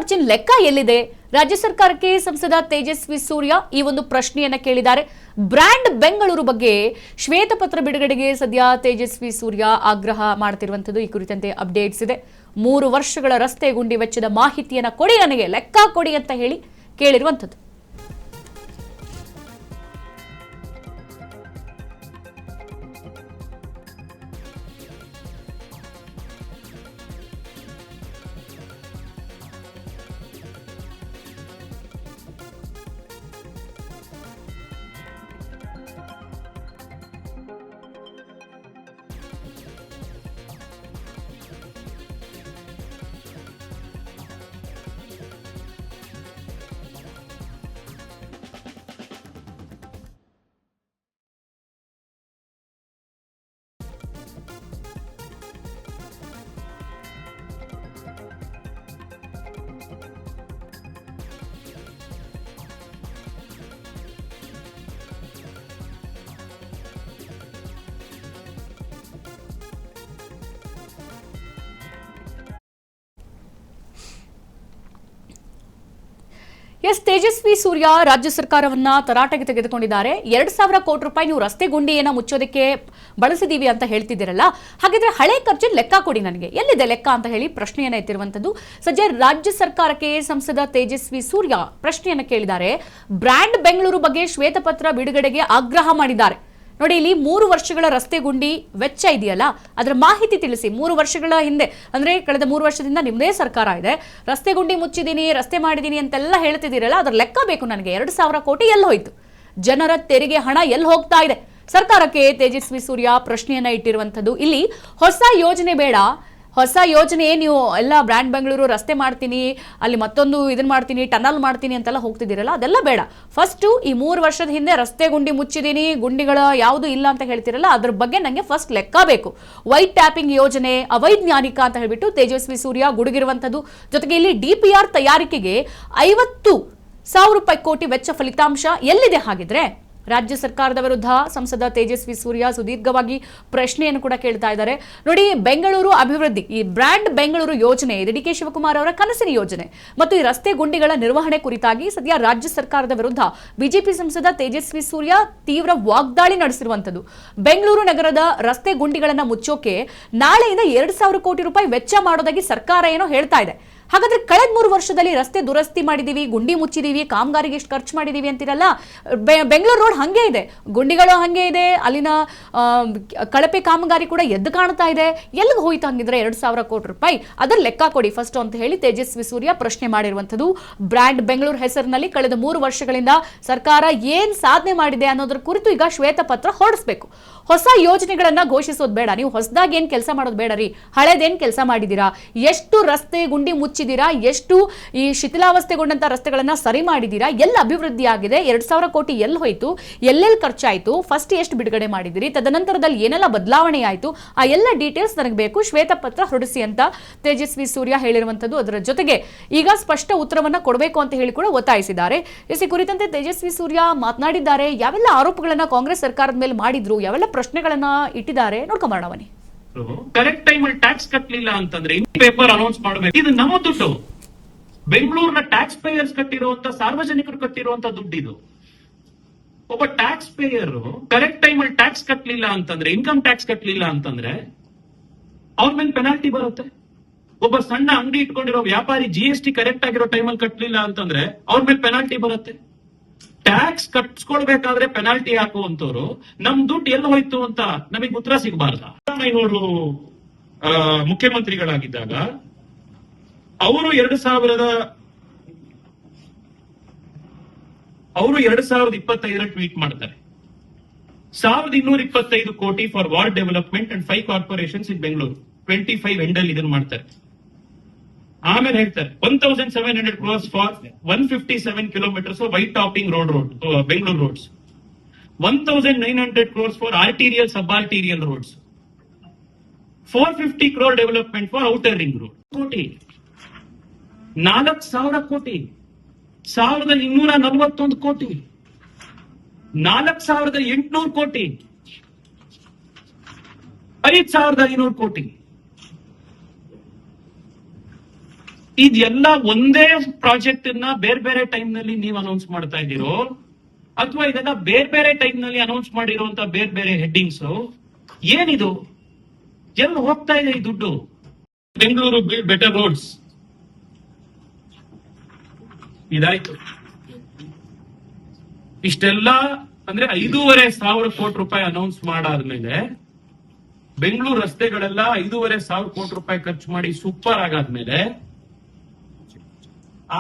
ಖರ್ಚಿನ ಲೆಕ್ಕ ಎಲ್ಲಿದೆ? ರಾಜ್ಯ ಸರ್ಕಾರಕ್ಕೆ ಸಂಸದ ತೇಜಸ್ವಿ ಸೂರ್ಯ ಈ ಒಂದು ಪ್ರಶ್ನೆಯನ್ನ ಕೇಳಿದ್ದಾರೆ. ಬ್ರ್ಯಾಂಡ್ ಬೆಂಗಳೂರು ಬಗ್ಗೆ ಶ್ವೇತಪತ್ರ ಬಿಡುಗಡೆಗೆ ಸದ್ಯ ತೇಜಸ್ವಿ ಸೂರ್ಯ ಆಗ್ರಹ ಮಾಡ್ತಿರುವಂತದ್ದು. ಈ ಕುರಿತಂತೆ ಅಪ್ಡೇಟ್ಸ್ ಇದೆ. 3 ವರ್ಷಗಳ ರಸ್ತೆ ಗುಂಡಿ ವೆಚ್ಚದ ಮಾಹಿತಿಯನ್ನ ಕೊಡಿ, ನನಗೆ ಲೆಕ್ಕ ಕೊಡಿ ಅಂತ ಹೇಳಿ ಕೇಳಿರುವಂತದ್ದು. ಎಸ್, ತೇಜಸ್ವಿ ಸೂರ್ಯ ರಾಜ್ಯ ಸರ್ಕಾರವನ್ನ ತರಾಟೆಗೆ ತೆಗೆದುಕೊಂಡಿದ್ದಾರೆ. 2,000 ಕೋಟಿ ರೂಪಾಯಿ ನೀವು ರಸ್ತೆ ಗುಂಡಿಯನ್ನ ಮುಚ್ಚೋದಕ್ಕೆ ಬಳಸಿದೀವಿ ಅಂತ ಹೇಳ್ತಿದ್ದೀರಲ್ಲ, ಹಾಗಿದ್ರೆ ಹಳೆ ಖರ್ಚಿನ ಲೆಕ್ಕ ಕೊಡಿ, ನನಗೆ ಎಲ್ಲಿದೆ ಲೆಕ್ಕ ಅಂತ ಹೇಳಿ ಪ್ರಶ್ನೆಯನ್ನ ಎತ್ತಿರುವಂತದ್ದು. ಸದ್ಯ ರಾಜ್ಯ ಸರ್ಕಾರಕ್ಕೆ ಸಂಸದ ತೇಜಸ್ವಿ ಸೂರ್ಯ ಪ್ರಶ್ನೆಯನ್ನ ಕೇಳಿದ್ದಾರೆ. ಬ್ರ್ಯಾಂಡ್ ಬೆಂಗಳೂರು ಬಗ್ಗೆ ಶ್ವೇತಪತ್ರ ಬಿಡುಗಡೆಗೆ ಆಗ್ರಹ ಮಾಡಿದ್ದಾರೆ. ನೋಡಿ, ಇಲ್ಲಿ 3 ವರ್ಷಗಳ ರಸ್ತೆ ಗುಂಡಿ ವೆಚ್ಚ ಇದೆಯಲ್ಲ, ಅದರ ಮಾಹಿತಿ ತಿಳಿಸಿ. 3 ವರ್ಷಗಳ ಹಿಂದೆ ಅಂದ್ರೆ ಕಳೆದ 3 ವರ್ಷದಿಂದ ನಿಮ್ಮದೇ ಸರ್ಕಾರ ಇದೆ, ರಸ್ತೆ ಗುಂಡಿ ಮುಚ್ಚಿದೀನಿ, ರಸ್ತೆ ಮಾಡಿದೀನಿ ಅಂತೆಲ್ಲ ಹೇಳ್ತಿದ್ದೀರಲ್ಲ, ಅದರ ಲೆಕ್ಕ ಬೇಕು ನನಗೆ. 2,000 ಕೋಟಿ ಎಲ್ಲಿ ಹೋಯ್ತು? ಜನರ ತೆರಿಗೆ ಹಣ ಎಲ್ಲಿ ಹೋಗ್ತಾ ಇದೆ? ಸರ್ಕಾರಕ್ಕೆ ತೇಜಸ್ವಿ ಸೂರ್ಯ ಪ್ರಶ್ನೆಯನ್ನ ಇಟ್ಟಿರುವಂತದ್ದು. ಇಲ್ಲಿ ಹೊಸ ಯೋಜನೆ ಬೇಡ, ಹೊಸ ಯೋಜನೆ ನೀವು ಎಲ್ಲ ಬ್ರ್ಯಾಂಡ್ ಬೆಂಗಳೂರು ರಸ್ತೆ ಮಾಡ್ತೀನಿ, ಅಲ್ಲಿ ಮತ್ತೊಂದು ಇದನ್ನ ಮಾಡ್ತೀನಿ, ಟನಲ್ ಮಾಡ್ತೀನಿ ಅಂತೆಲ್ಲ ಹೋಗ್ತಿದ್ದೀರಲ್ಲ, ಅದೆಲ್ಲ ಬೇಡ. ಫಸ್ಟ್ ಈ 3 ವರ್ಷದ ಹಿಂದೆ ರಸ್ತೆ ಗುಂಡಿ ಮುಚ್ಚಿದೀನಿ, ಗುಂಡಿಗಳ ಯಾವುದು ಇಲ್ಲ ಅಂತ ಹೇಳ್ತಿರಲ್ಲ, ಅದ್ರ ಬಗ್ಗೆ ನಂಗೆ ಫಸ್ಟ್ ಲೆಕ್ಕ ಬೇಕು. ವೈಟ್ ಟ್ಯಾಪಿಂಗ್ ಯೋಜನೆ ಅವೈಜ್ಞಾನಿಕ ಅಂತ ಹೇಳ್ಬಿಟ್ಟು ತೇಜಸ್ವಿ ಸೂರ್ಯ ಗುಡುಗಿರುವಂತದ್ದು. ಜೊತೆಗೆ ಇಲ್ಲಿ DPR ತಯಾರಿಕೆಗೆ 50,000 ಕೋಟಿ ವೆಚ್ಚ ಫಲಿತಾಂಶ ಎಲ್ಲಿದೆ? ಹಾಗಿದ್ರೆ ರಾಜ್ಯ ಸರ್ಕಾರದ ವಿರುದ್ಧ ಸಂಸದ ತೇಜಸ್ವಿ ಸೂರ್ಯ ಸುದೀರ್ಘವಾಗಿ ಪ್ರಶ್ನೆಯನ್ನು ಕೂಡ ಕೇಳ್ತಾ ಇದ್ದಾರೆ. ನೋಡಿ, ಬೆಂಗಳೂರು ಅಭಿವೃದ್ಧಿ, ಈ ಬ್ರ್ಯಾಂಡ್ ಬೆಂಗಳೂರು ಯೋಜನೆ ಇದು DK ಶಿವಕುಮಾರ್ ಅವರ ಕನಸಿನ ಯೋಜನೆ ಮತ್ತು ಈ ರಸ್ತೆ ಗುಂಡಿಗಳ ನಿರ್ವಹಣೆ ಕುರಿತಾಗಿ ಸದ್ಯ ರಾಜ್ಯ ಸರ್ಕಾರದ ವಿರುದ್ಧ ಬಿಜೆಪಿ ಸಂಸದ ತೇಜಸ್ವಿ ಸೂರ್ಯ ತೀವ್ರ ವಾಗ್ದಾಳಿ ನಡೆಸಿರುವಂತದ್ದು. ಬೆಂಗಳೂರು ನಗರದ ರಸ್ತೆ ಗುಂಡಿಗಳನ್ನ ಮುಚ್ಚೋಕೆ ನಾಳೆಯಿಂದ 2,000 ಕೋಟಿ ರೂಪಾಯಿ ವೆಚ್ಚ ಮಾಡೋದಾಗಿ ಸರ್ಕಾರ ಏನೋ ಹೇಳ್ತಾ ಇದೆ. ಹಾಗಾದ್ರೆ ಕಳೆದ 3 ವರ್ಷದಲ್ಲಿ ರಸ್ತೆ ದುರಸ್ತಿ ಮಾಡಿದೀವಿ, ಗುಂಡಿ ಮುಚ್ಚಿದೀವಿ, ಕಾಮಗಾರಿಗೆ ಎಷ್ಟು ಖರ್ಚು ಮಾಡಿದೀವಿ ಅಂತಿರಲ್ಲ, ಬೆಂಗಳೂರು ರೋಡ್ ಹಂಗೆ ಇದೆ, ಗುಂಡಿಗಳು ಹಂಗೆ ಇದೆ, ಅಲ್ಲಿನ ಕಳಪೆ ಕಾಮಗಾರಿ ಕೂಡ ಎದ್ದು ಕಾಣ್ತಾ ಇದೆ. ಎಲ್ಲಿಗೆ ಹೋಯ್ತು ಹಂಗಿದ್ರೆ 2,000 ಕೋಟಿ ರೂಪಾಯಿ? ಅದನ್ನ ಲೆಕ್ಕ ಕೊಡಿ ಫಸ್ಟ್ ಅಂತ ಹೇಳಿ ತೇಜಸ್ವಿ ಸೂರ್ಯ ಪ್ರಶ್ನೆ ಮಾಡಿರುವಂತದ್ದು. ಬ್ರ್ಯಾಂಡ್ ಬೆಂಗಳೂರು ಹೆಸರಿನಲ್ಲಿ ಕಳೆದ 3 ವರ್ಷಗಳಿಂದ ಸರ್ಕಾರ ಏನ್ ಸಾಧನೆ ಮಾಡಿದೆ ಅನ್ನೋದ್ರ ಕುರಿತು ಈಗ ಶ್ವೇತಪತ್ರ ಹೊರಡಿಸಬೇಕು. ಹೊಸ ಯೋಜನೆಗಳನ್ನ ಘೋಷಿಸೋದು ಬೇಡ, ನೀವು ಹೊಸದಾಗಿ ಏನ್ ಕೆಲಸ ಮಾಡೋದು ಬೇಡ ರೀ, ಹಳೇದೇನ್ ಕೆಲಸ ಮಾಡಿದೀರಾ, ಎಷ್ಟು ರಸ್ತೆ ಗುಂಡಿ ಮುಚ್ಚಿದೀರಾ, ಎಷ್ಟು ಈ ಶಿಥಿಲಾವಸ್ಥೆಗೊಂಡಂತ ರಸ್ತೆಗಳನ್ನ ಸರಿ ಮಾಡಿದೀರಾ, ಎಲ್ಲ ಅಭಿವೃದ್ಧಿ ಆಗಿದೆ, 2,000 ಕೋಟಿ ಎಲ್ಲಿ ಹೋಯ್ತು, ಎಲ್ಲೆಲ್ಲಿ ಖರ್ಚಾಯ್ತು, ಫಸ್ಟ್ ಎಷ್ಟು ಬಿಡುಗಡೆ ಮಾಡಿದಿರಿ, ತದನಂತರದಲ್ಲಿ ಏನೆಲ್ಲ ಬದಲಾವಣೆ ಆಯ್ತು, ಆ ಎಲ್ಲ ಡೀಟೇಲ್ಸ್ ನನಗೆ ಬೇಕು, ಶ್ವೇತಪತ್ರ ಹೊರಡಿಸಿ ಅಂತ ತೇಜಸ್ವಿ ಸೂರ್ಯ ಹೇಳಿರುವಂತದ್ದು. ಅದರ ಜೊತೆಗೆ ಈಗ ಸ್ಪಷ್ಟ ಉತ್ತರವನ್ನ ಕೊಡಬೇಕು ಅಂತ ಹೇಳಿ ಕೂಡ ಒತ್ತಾಯಿಸಿದ್ದಾರೆ. ಈ ಕುರಿತಂತೆ ತೇಜಸ್ವಿ ಸೂರ್ಯ ಮಾತನಾಡಿದ್ದಾರೆ. ಯಾವೆಲ್ಲ ಆರೋಪಗಳನ್ನ ಕಾಂಗ್ರೆಸ್ ಸರ್ಕಾರದ ಮೇಲೆ ಮಾಡಿದ್ರು, ಯಾವೆಲ್ಲ ಪ್ರಶ್ನೆಗಳನ್ನ ಇಟ್ಟಿದ್ದಾರೆ ನೋಡ್ಕೊಂಬರೋಣ ಬನ್ನಿ. ಕರೆಕ್ಟ್ ಟೈಮ್ ಅಲ್ಲಿ ಟ್ಯಾಕ್ಸ್ ಕಟ್ಟಲಿಲ್ಲ ಅಂತಂದ್ರೆ ಪೇಪರ್ ಅನೌನ್ಸ್ ಮಾಡಬೇಕು. ಇದು ನಮ್ಮ ದುಡ್ಡು, ಬೆಂಗಳೂರಿನ ಟ್ಯಾಕ್ಸ್ ಪೇಯರ್ಸ್ ಕಟ್ಟಿರುವಂತ, ಸಾರ್ವಜನಿಕರು ಕಟ್ಟಿರುವಂತ ದುಡ್ಡು ಇದು. ಒಬ್ಬ ಟ್ಯಾಕ್ಸ್ ಪೇಯರ್ ಕರೆಕ್ಟ್ ಟೈಮ್ ಅಲ್ಲಿ ಟ್ಯಾಕ್ಸ್ ಕಟ್ಟಲಿಲ್ಲ ಅಂತಂದ್ರೆ, ಇನ್ಕಮ್ ಟ್ಯಾಕ್ಸ್ ಕಟ್ಟಲಿಲ್ಲ ಅಂತಂದ್ರೆ ಅವ್ರ ಮೇಲೆ ಪೆನಾಲ್ಟಿ ಬರುತ್ತೆ. ಒಬ್ಬ ಸಣ್ಣ ಅಂಗಡಿ ಇಟ್ಕೊಂಡಿರೋ ವ್ಯಾಪಾರಿ GST ಕರೆಕ್ಟ್ ಆಗಿರೋ ಟೈಮಲ್ಲಿ ಕಟ್ಟಲಿಲ್ಲ ಅಂತಂದ್ರೆ ಅವ್ರ ಮೇಲೆ ಪೆನಾಲ್ಟಿ ಬರುತ್ತೆ. ಟ್ಯಾಕ್ಸ್ ಕಟ್ಸ್ಕೊಳ್ಬೇಕಾದ್ರೆ ಪೆನಾಲ್ಟಿ ಹಾಕುವಂತವ್ರು ನಮ್ ದುಡ್ಡು ಎಲ್ಲಿ ಹೋಯ್ತು ಅಂತ ನಮಗೆ ಉತ್ತರ ಸಿಗಬಾರ್ದ? ಸಿದ್ದರಾಮಯ್ಯನವರು ಮುಖ್ಯಮಂತ್ರಿಗಳಾಗಿದ್ದಾಗ ಅವರು 2025 ಟ್ವೀಟ್ ಮಾಡ್ತಾರೆ, 1,225 ಕೋಟಿ for ward development and 5 corporations in Bengaluru. 25 end ಅಲ್ಲಿ ಇದನ್ನ ಮಾಡ್ತಾರೆ. ಆಮೇಲೆ ಹೇಳ್ತಾರೆ 1,700 crores for 157 kilometers of white topping road Bengaluru roads, 1,900 crores for arterial sub arterial roads, 450 crore development for outer ring road. ಕೋಟಿ 4,000 ಕೋಟಿ, 1,241 ಕೋಟಿ, 4,800 ಕೋಟಿ, 5,500 ಕೋಟಿ. ಇದೆಲ್ಲ ಒಂದೇ ಪ್ರಾಜೆಕ್ಟ್ ಅನ್ನ ಬೇರೆ ಬೇರೆ ಟೈಮ್ ನಲ್ಲಿ ನೀವು ಅನೌನ್ಸ್ ಮಾಡ್ತಾ ಇದ್ದೀರೋ ಅಥವಾ ಇದೆಲ್ಲ ಬೇರೆ ಬೇರೆ ಟೈಮ್ ನಲ್ಲಿ ಅನೌನ್ಸ್ ಮಾಡಿರುವಂತ ಬೇರೆ ಬೇರೆ ಹೆಡ್ಡಿಂಗ್ಸ್ ಏನಿದು? ಎಲ್ಲಿ ಹೋಗ್ತಾ ಇದೆ ಈ ದುಡ್ಡು? ಬೆಂಗಳೂರು ಬಿಲ್ಡ್ ಬೆಟರ್ ರೋಡ್ಸ್ ಇದಾಯ್ತು. ಇಷ್ಟೆಲ್ಲ ಅಂದ್ರೆ 5,500 ಕೋಟಿ ರೂಪಾಯಿ ಅನೌನ್ಸ್ ಮಾಡಾದ್ಮೇಲೆ ಬೆಂಗಳೂರು ರಸ್ತೆಗಳೆಲ್ಲ 5,500 ಕೋಟಿ ರೂಪಾಯಿ ಖರ್ಚು ಮಾಡಿ ಸೂಪರ್ ಆಗಾದ್ಮೇಲೆ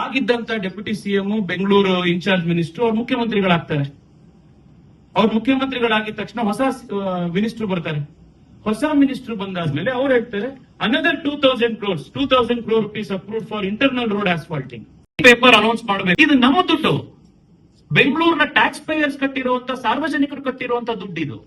ಆಗಿದ್ದಂತ deputy CM Bengaluru incharge minister ಅವ್ರು ಮುಖ್ಯಮಂತ್ರಿಗಳಾಗ್ತಾರೆ. ಅವ್ರು ಮುಖ್ಯಮಂತ್ರಿಗಳಾಗಿದ ತಕ್ಷಣ ಹೊಸ ಮಿನಿಸ್ಟರ್ ಬರ್ತಾರೆ. ಹೊಸ ಮಿನಿಸ್ಟರ್ ಬಂದಾದ್ಮೇಲೆ ಅವ್ರು ಹೇಳ್ತಾರೆ another 2,000 crore rupees approved for internal road asphalting. Paper announce ಮಾಡಬೇಕು. ಇದು ನಮ್ಮ ದುಡ್ಡು, ಬೆಂಗಳೂರಿನ ಟ್ಯಾಕ್ಸ್ ಪೇಯರ್ಸ್ ಕಟ್ಟಿರುವಂತ, ಸಾರ್ವಜನಿಕರು ಕಟ್ಟಿರುವಂತ ದುಡ್ಡು ಇದು.